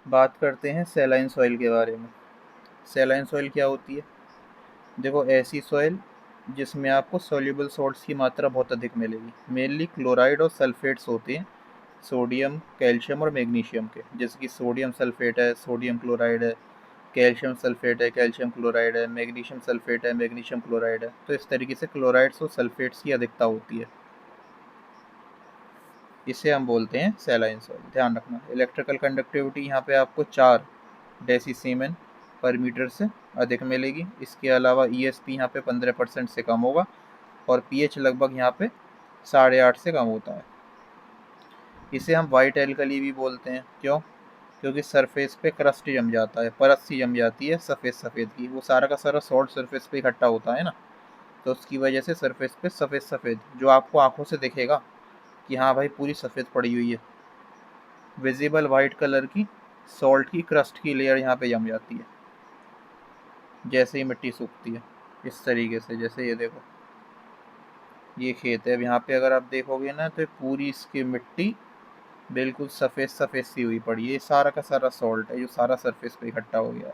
बात करते हैं सैलाइन सॉइल के बारे में। सैलाइन सॉइल क्या होती है? देखो, ऐसी सॉइल जिसमें आपको सॉल्युबल सॉल्ट्स की मात्रा बहुत अधिक मिलेगी। मेनली क्लोराइड और सल्फेट्स होते हैं, सोडियम, कैल्शियम और मैग्नीशियम के। जैसे कि सोडियम सल्फेट है, सोडियम क्लोराइड है, कैल्शियम सल्फेट है, कैल्शियम क्लोराइड है, मैग्नीशियम सल्फेट है, मैग्नीशियम क्लोराइड है। तो इस तरीके से क्लोराइड्स और सल्फेट्स की अधिकता होती है। इसे हम बोलते हैं सैलाइन सॉइल। ध्यान रखना, इलेक्ट्रिकल कंडक्टिविटी यहाँ पे आपको 4 डेसीसीमेन पर मीटर से अधिक मिलेगी। इसके अलावा ESP यहाँ पे 15% से कम होगा और pH लगभग यहाँ पे 8.5 से कम होता है। इसे हम वाइट एल्कली भी बोलते हैं। क्यों? क्योंकि सरफेस पे क्रस्ट जम जाता है, परत सी जम जाती है सफ़ेद सफ़ेद की। वो सारा का सारा सॉल्ट सरफेस पे इकट्ठा होता है ना, तो उसकी वजह से सरफेस पे सफ़ेद सफ़ेद जो आपको आंखों से दिखेगा कि हाँ भाई पूरी सफ़ेद पड़ी हुई है, विजिबल वाइट कलर की सॉल्ट की क्रस्ट की लेयर यहाँ पे जम जाती है जैसे ही मिट्टी सूखती है। इस तरीके से, जैसे ये देखो, ये खेत है। अब यहाँ पे अगर आप देखोगे ना तो पूरी इसकी मिट्टी बिल्कुल सफ़ेद सफ़ेद सी हुई पड़ी है। ये सारा का सारा सॉल्ट है जो सारा सरफेस पे इकट्ठा हो गया है।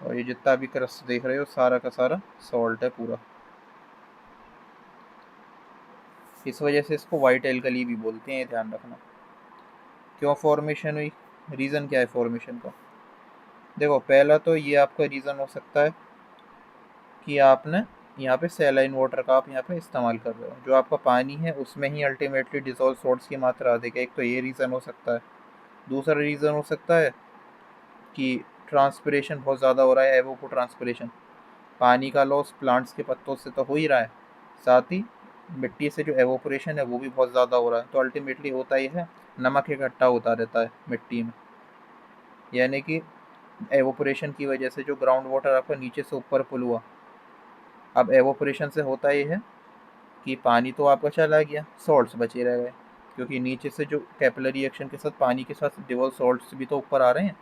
और ये जितना भी क्रस्ट देख रहे हो सारा का सारा सॉल्ट है पूरा। इस वजह से इसको वाइट एल्कली भी बोलते हैं, ध्यान रखना। क्यों फॉर्मेशन हुई? रीज़न क्या है फॉर्मेशन का? देखो, पहला तो ये आपका रीज़न हो सकता है कि आपने यहाँ पे सैलाइन वाटर का आप यहाँ पे इस्तेमाल कर रहे हो। जो आपका पानी है उसमें ही अल्टीमेटली डिजॉल्व सॉल्ट्स की मात्रा अधिक है। एक तो ये रीज़न हो सकता है। दूसरा रीज़न हो सकता है कि ट्रांसपिरेशन बहुत ज़्यादा हो रहा है, एवोपो ट्रांसपिरेशन। पानी का लॉस प्लांट्स के पत्तों से तो हो ही रहा है, साथ ही मिट्टी से जो एवोपोरेशन है वो भी बहुत ज़्यादा हो रहा है। तो अल्टीमेटली होता ही है, नमक इकट्ठा होता रहता है मिट्टी में। यानी कि एवोपोरेशन की वजह से जो ग्राउंड वाटर आपका नीचे से ऊपर पुल हुआ, अब एवोपोरेशन से होता ही है कि पानी तो आपका चला गया, सॉल्ट्स बचे रह गए। क्योंकि नीचे से जो कैपिलरी एक्शन के साथ पानी के साथ डिवॉल्व सॉल्ट्स भी तो ऊपर आ रहे हैं।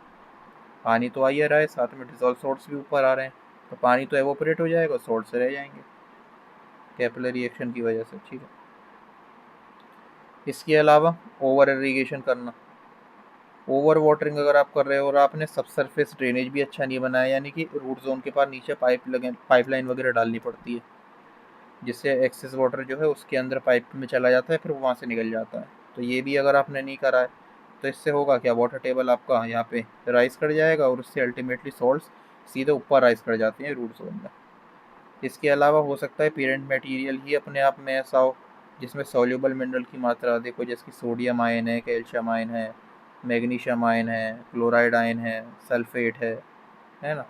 पानी तो आ ही रहा है, साथ में डिजॉल्व सॉल्ट्स भी ऊपर आ रहे हैं। तो पानी तो एवोपोरेट हो जाएगा, सॉल्ट्स रह जाएंगे कैपिलरी एक्शन की वजह से। ठीक है। इसके अलावा ओवर इरीगेशन करना, ओवर वाटरिंग अगर आप कर रहे हो और आपने सब सरफेस ड्रेनेज भी अच्छा नहीं बनाया, यानी कि रूट जोन के पास नीचे पाइपलाइन वगैरह डालनी पड़ती है, जिससे एक्सेस वाटर जो है उसके अंदर पाइप में चला जाता है, फिर वो वहाँ से निकल जाता है। तो ये भी अगर आपने नहीं करा है तो इससे होगा क्या, वाटर टेबल आपका यहाँ पे राइज कर जाएगा और उससे अल्टीमेटली सॉल्ट्स सीधे ऊपर राइज कर जाते हैं रूट जोन में। इसके अलावा हो सकता है पेरेंट मटेरियल ही अपने आप में ऐसा हो जिसमें सॉल्युबल मिनरल की मात्रा अधिक हो, जैसे कि सोडियम आयन है, कैल्शियम आयन है, मैग्नीशियम आयन है, क्लोराइड आयन है, सल्फेट है ना।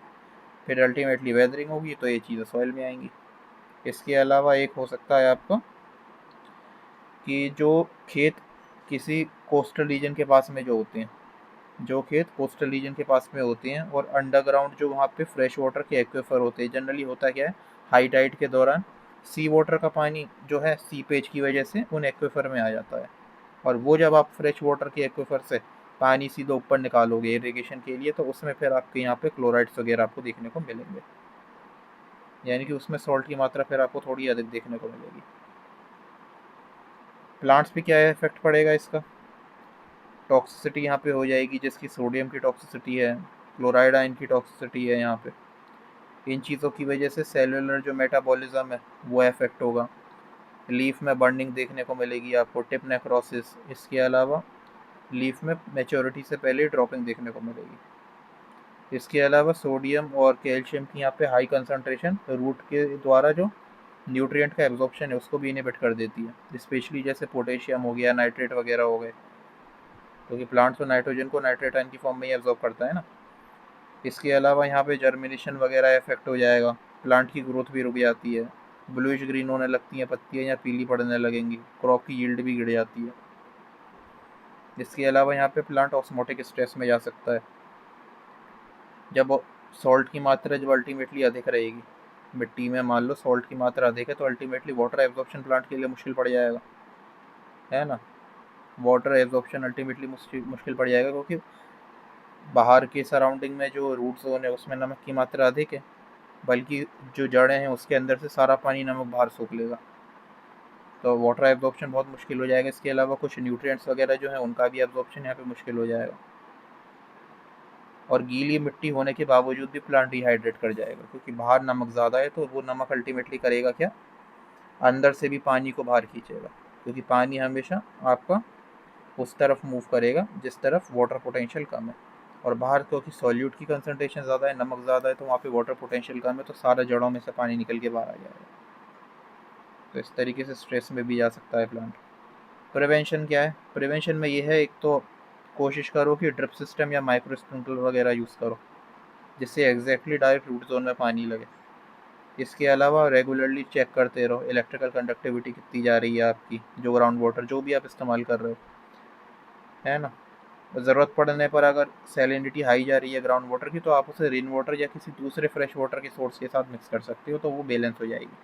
फिर अल्टीमेटली वेदरिंग होगी तो ये चीज़ें सॉइल में आएंगी। इसके अलावा एक हो सकता है आपका कि जो खेत किसी कोस्टल रीजन के पास में जो होते हैं, जो खेत कोस्टल रीजन के पास में होते हैं और अंडरग्राउंड जो वहाँ पे फ्रेश वाटर के एक्वेफर होते हैं, जनरली होता क्या है, हाई टाइड के दौरान सी वाटर का पानी जो है सीपेज की वजह से उन एक्वेफर में आ जाता है। और वो जब आप फ्रेश वाटर के एक्वेफर से पानी सीधा ऊपर निकालोगे इरिगेशन के लिए, तो उसमें फिर आपके यहाँ पे क्लोराइड्स वगैरह आपको देखने को मिलेंगे। यानी कि उसमें सॉल्ट की मात्रा फिर आपको थोड़ी अधिक देखने को मिलेगी। प्लांट्स पे क्या इफेक्ट पड़ेगा इसका? टॉक्सिसिटी यहाँ पे हो जाएगी, जिसकी सोडियम की टॉक्सिसिटी है, क्लोराइड आयन की टॉक्सिसिटी है यहाँ पे। इन चीज़ों की वजह से सेलुलर जो मेटाबॉलिज्म है वो इफेक्ट होगा। लीफ में बर्निंग देखने को मिलेगी आपको, टिप नेक्रोसिस। इसके अलावा लीफ में मेच्योरिटी से पहले ड्रॉपिंग देखने को मिलेगी। इसके अलावा सोडियम और कैल्शियम की यहाँ पे हाई कंसनट्रेशन रूट के द्वारा जो न्यूट्रिएंट का एब्जॉर्प्शन है उसको भी इनहिबिट कर देती है, स्पेशली जैसे पोटेशियम हो गया, नाइट्रेट वगैरह हो गए, क्योंकि प्लांट्स तो नाइट्रोजन को नाइट्रेट आयन की फॉर्म में ही एब्जॉर्ब करता है ना। इसके अलावा यहाँ पे जर्मिनेशन वगैरह इफेक्ट हो जाएगा, प्लांट की ग्रोथ भी रुक जाती है, ब्लूइश ग्रीन होने लगती हैं पत्तियाँ या पीली पड़ने लगेंगी, क्रॉप की यील्ड भी गिर जाती है। इसके अलावा यहाँ पे प्लांट ऑस्मोटिक स्ट्रेस में जा सकता है। जब सॉल्ट की मात्रा जब अल्टीमेटली अधिक रहेगी मिट्टी में, मान लो सॉल्ट की मात्रा अधिक है, तो अल्टीमेटली वाटर एब्जॉर्प्शन प्लांट के लिए मुश्किल पड़ जाएगा, है ना। वाटर एब्जॉर्प्शन अल्टीमेटली मुश्किल पड़ जाएगा, क्योंकि बाहर के सराउंडिंग में जो रूट जोन है उसमें नमक की मात्रा अधिक है, बल्कि जो जड़ें हैं उसके अंदर से सारा पानी नमक बाहर सोख लेगा। तो वाटर एब्जॉर्प्शन बहुत मुश्किल हो जाएगा। इसके अलावा कुछ न्यूट्रिएंट्स वगैरह जो है उनका भी एब्जॉर्प्शन यहाँ पे मुश्किल हो जाएगा। और गीली मिट्टी होने के बावजूद भी प्लांट डिहाइड्रेट कर जाएगा, क्योंकि बाहर नमक ज़्यादा है, तो वो नमक अल्टीमेटली करेगा क्या, अंदर से भी पानी को बाहर खींचेगा, क्योंकि पानी हमेशा आपका उस तरफ मूव करेगा जिस तरफ वाटर पोटेंशियल कम है। और बाहर क्योंकि सॉल्यूट की कंसनट्रेशन ज़्यादा है, नमक ज़्यादा है, तो वहाँ पे वाटर पोटेंशियल कम है, तो सारा जड़ों में से पानी निकल के बाहर आ जाएगा। तो इस तरीके से स्ट्रेस में भी जा सकता है प्लांट। प्रिवेंशन क्या है, प्रिवेंशन में ये है, एक तो कोशिश करो कि ड्रिप सिस्टम या माइक्रो स्प्रिंकलर वगैरह यूज़ करो, जिससे एग्जैक्टली डायरेक्ट रूट जोन में पानी लगे। इसके अलावा रेगुलरली चेक करते रहो इलेक्ट्रिकल कंडक्टिविटी कितनी जा रही है आपकी, जो ग्राउंड वाटर जो भी आप इस्तेमाल कर रहे हो, है ना। ज़रूरत पड़ने पर अगर सैलिनिटी हाई जा रही है ग्राउंड वाटर की, तो आप उसे रेन वाटर या किसी दूसरे फ्रेश वाटर के सोर्स के साथ मिक्स कर सकते हो, तो वो बैलेंस हो जाएगी।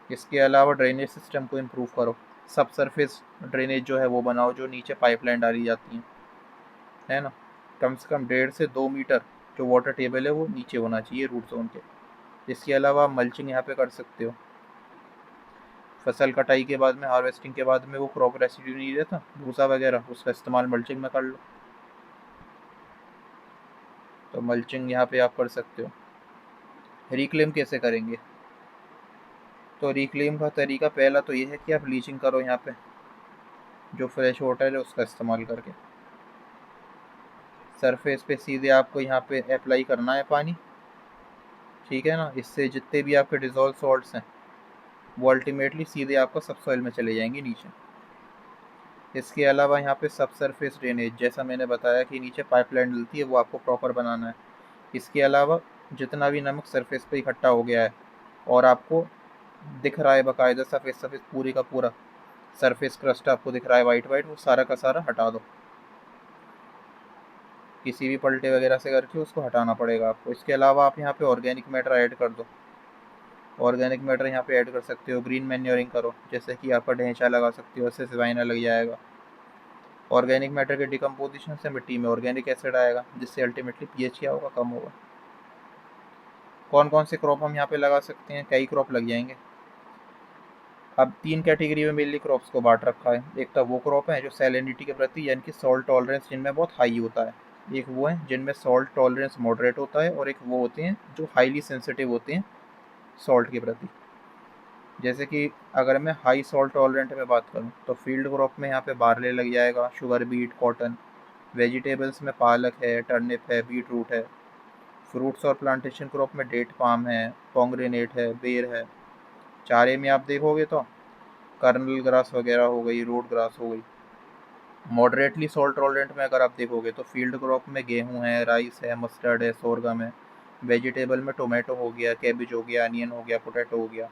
इसके अलावा ड्रेनेज सिस्टम को इम्प्रूव करो, सब सरफेस ड्रेनेज जो है वो बनाओ, जो नीचे पाइपलाइन डाली जाती है ना। कम से कम 1.5 से 2 मीटर जो वाटर टेबल है वो नीचे होना चाहिए रूट जोन के। इसके अलावा मल्चिंग यहाँ पे कर सकते हो, फसल कटाई के बाद में, हार्वेस्टिंग के बाद में वो क्रॉप रेसिड्यू नहीं रहता भूसा वगैरह, उसका इस्तेमाल मल्चिंग में कर लो, तो मल्चिंग यहाँ पे आप कर सकते हो। रिक्लेम कैसे करेंगे, तो रिक्लेम का तरीका पहला तो ये है कि आप लीचिंग करो यहाँ पे, जो फ्रेश वाटर है उसका इस्तेमाल करके सरफेस पे सीधे आपको यहाँ पे अप्लाई करना है पानी, ठीक है ना। इससे जितने भी आपके डिजॉल्व सॉल्ट्स हैं वो अल्टीमेटली सीधे आपको सब सॉइल में चले जाएंगे नीचे। इसके अलावा यहाँ पे सब सरफेस ड्रेनेज, जैसा मैंने बताया कि नीचे पाइपलाइन डलती है, वो आपको प्रॉपर बनाना है। इसके अलावा जितना भी नमक सरफेस पे इकट्ठा हो गया है और आपको दिख रहा है बाकायदा सफ़ेद सफ़ेद पूरे का पूरा सरफेस क्रस्ट आपको दिख रहा है वाइट वाइट, वो सारा का सारा हटा दो, किसी भी पलटे वगैरह से करके उसको हटाना पड़ेगा आपको। इसके अलावा आप यहाँ पे ऑर्गेनिक मैटर ऐड कर दो, ऑर्गेनिक मैटर यहाँ पे ऐड कर सकते हो। ग्रीन मैन्योरिंग करो, जैसे कि आपका ढेंचा लगा सकते हो, उससे सिवाइना लग जाएगा। ऑर्गेनिक मैटर के डिकम्पोजिशन से मिट्टी में ऑर्गेनिक एसिड आएगा, जिससे अल्टीमेटली पीएच क्या होगा, कम होगा। कौन कौन से क्रॉप हम यहाँ पे लगा सकते हैं, कई क्रॉप लग जाएंगे। अब 3 कैटेगरी में मेनली क्रॉप्स को बांट रखा है। एक तो वो क्रॉप है जो सैलिनिटी के प्रति यानी कि सॉल्ट टॉलरेंस जिनमें बहुत हाई होता है, एक वो है जिनमें सॉल्ट टॉलरेंस मॉडरेट होता है, और एक वो होते हैं जो हाईली सेंसिटिव होते हैं सॉल्ट के प्रति। जैसे कि अगर मैं हाई सॉल्ट टॉलरेंट में बात करूँ, तो फील्ड क्रॉप में यहाँ पे बार्ले लग जाएगा, शुगर बीट, कॉटन। वेजिटेबल्स में पालक है, टर्निप है, बीट रूट है। फ्रूट्स और प्लांटेशन क्रॉप में डेट पाम है, पोंग्रेनेट है, बेर है। चारे में आप देखोगे तो कर्नल ग्रास वगैरह हो गई, रोड ग्रास हो गई। मॉडरेटली सॉल्ट टॉलरेंट में अगर आप देखोगे तो फील्ड क्रॉप में गेहूं है, राइस है, मस्टर्ड है, सोरगम है। वेजिटेबल में टोमेटो हो गया, कैबिज हो गया, अनियन हो गया, पोटैटो हो गया।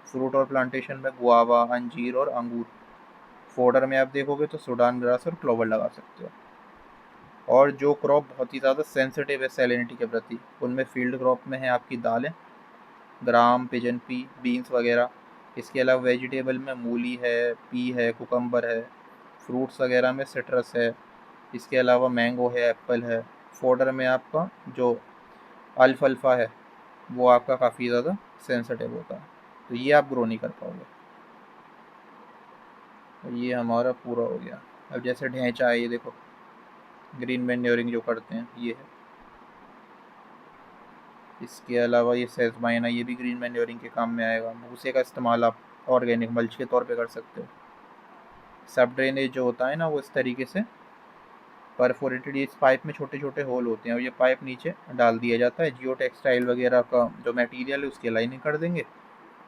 फ्रूट और प्लांटेशन में गुआवा, अंजीर और अंगूर। फोडर में आप देखोगे तो सूडान ग्रास और क्लोवर लगा सकते हो। और जो क्रॉप बहुत ही ज़्यादा सेंसिटिव है सैलिनिटी के प्रति, उनमें फील्ड क्रॉप में है आपकी दालें, ग्राम, पिजन पी, बीन्स वगैरह। इसके अलावा वेजिटेबल में मूली है, पी है, कुकम्बर है। फ्रूट्स वगैरह में सिट्रस है। इसके अलावा मैंगो है, एप्पल है। फोडर में आपका जो अल्फाल्फा है वो आपका काफ़ी ज़्यादा सेंसिटिव होता है, तो ये आप ग्रो नहीं कर पाओगे। तो ये हमारा पूरा हो गया। अब जैसे ढेंचा है, ये देखो ग्रीन मैन्योरिंग जो करते हैं ये है। इसके अलावा ये सेजमाइना, ये भी ग्रीन मैन्योरिंग के काम में आएगा। भूसे का इस्तेमाल आप ऑर्गेनिक मल्च के तौर पे कर सकते हो। सब ड्रेनेज जो होता है ना, वो इस तरीके से परफोरेटेड, इस पाइप में छोटे छोटे होल होते हैं और ये पाइप नीचे डाल दिया जाता है। जियो टेक्सटाइल वगैरह का जो मटेरियल है उसकी लाइनिंग कर देंगे,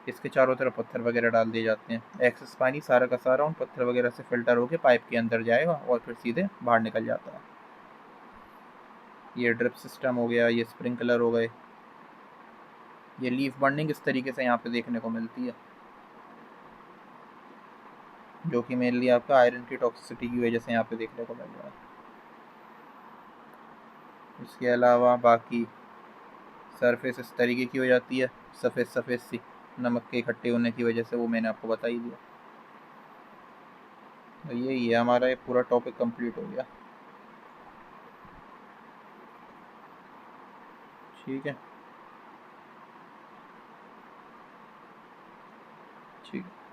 इसके चारों तरफ पत्थर वगैरह डाल दिए जाते हैं। एक्सेस पानी सारा का सारा उन पत्थर वगैरह से फिल्टर होकर पाइप के अंदर जाएगा और फिर सीधे बाहर निकल जाता है। ये ड्रिप सिस्टम हो गया, ये स्प्रिंकलर हो गए। ये लीफ बर्निंग इस तरीके से यहाँ पे देखने को मिलती है, जो कि मेनली आपका आयरन की टॉक्सिसिटी की वजह से यहाँ पे देखने को मिल रहा है। इसके अलावा बाकी सरफेस इस तरीके की हो जाती है, सफ़ेद सफ़ेद सी, नमक के इकट्ठे होने की वजह से, वो मैंने आपको बता ही दिया। तो यही है हमारा, ये पूरा टॉपिक कंप्लीट हो गया। ठीक है, ठीक है।